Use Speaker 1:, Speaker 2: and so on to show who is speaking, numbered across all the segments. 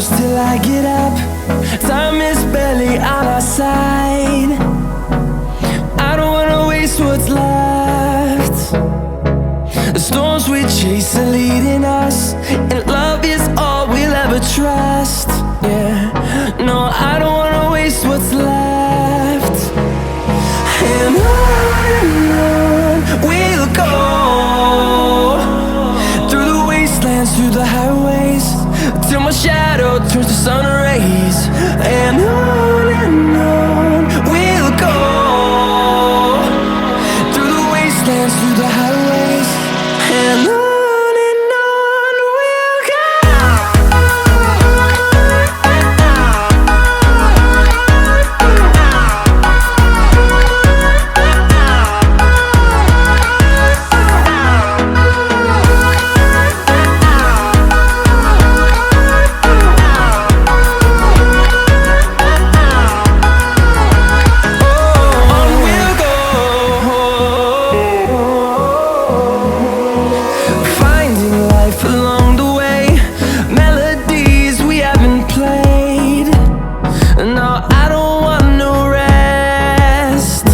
Speaker 1: close till I get up. Time is barely on our side. I don't wanna waste what's left. The storms we chase are leading us, and love is all we'll ever trust. Yeah, no, I don't wanna waste what's left. And on we'll go, through the wastelands, through the highways, till my shadow turns to sun rays. And on we'll go, through the wastelands, through the highways, and on we'll go. Along the way, melodies we haven't played. No, I don't want no rest.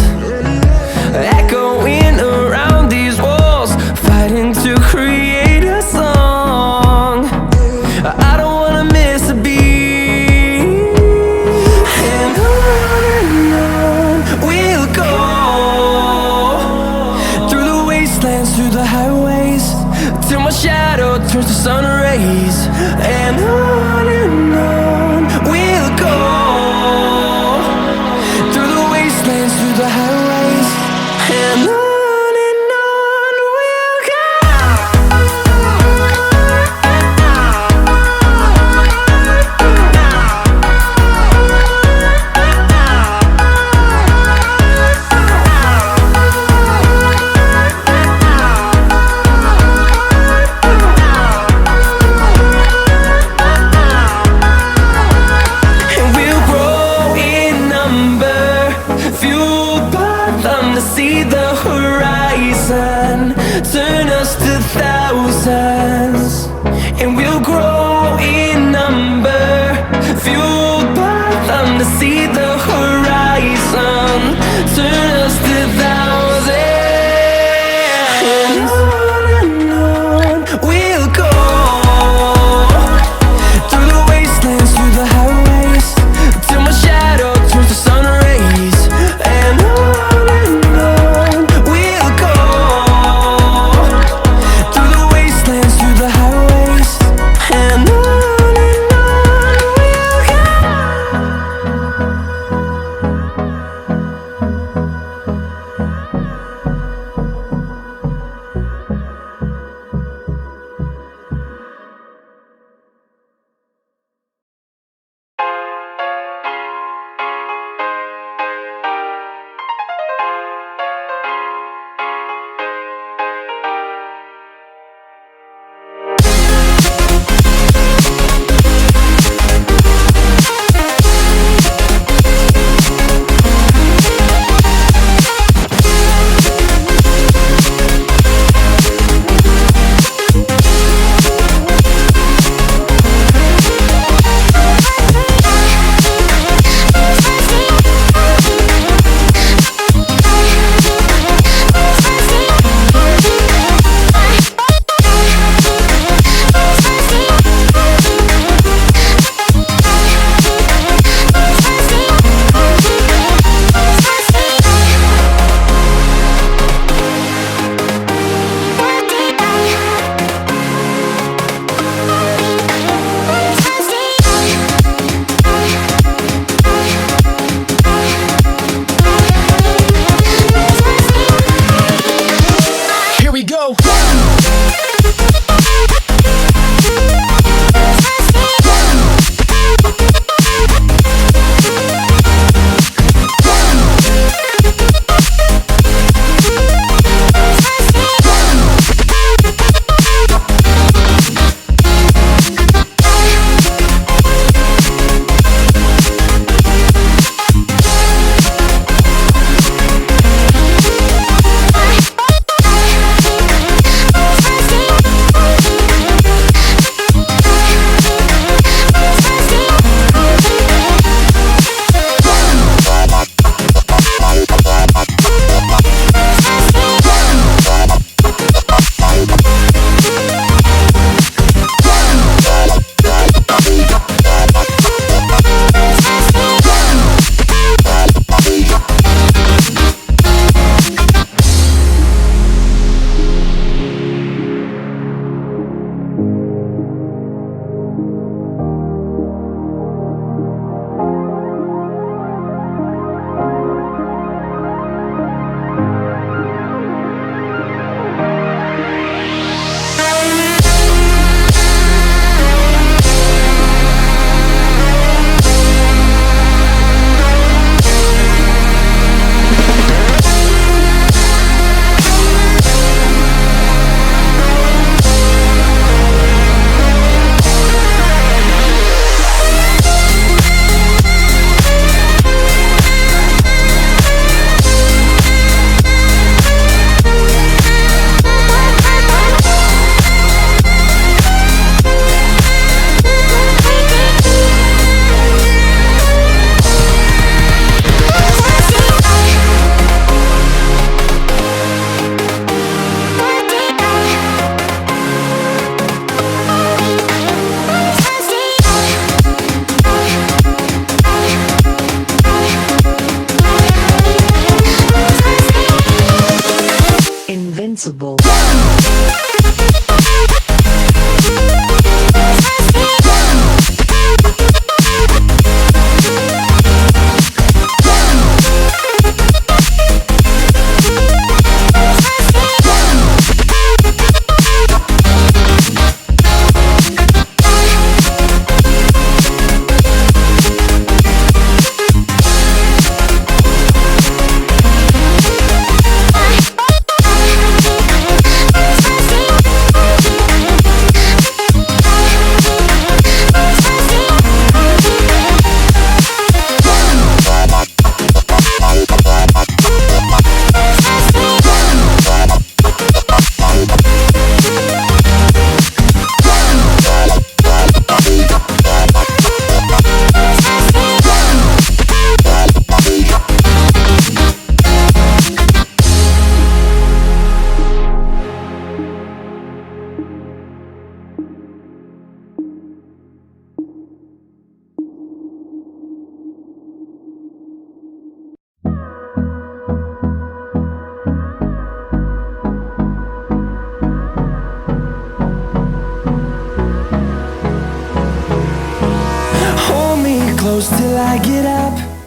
Speaker 1: Echoing around these walls, fighting to create a song. I don't wanna miss a beat. And on we'll go, through the wastelands, through the highways, till my shadow turns to sun rays. And on we'll go, through the wastelands, through the highways, and on we'll go. To see the horizon, turn us to thousands, and we'll grow in number, fueled by them. To see the horizon, turn us to thousands, and on we'll go, through the wastelands, through the highways, till my shadow turns to sun rays. And on we'll
Speaker 2: invincible.
Speaker 1: Hold me close till I get up.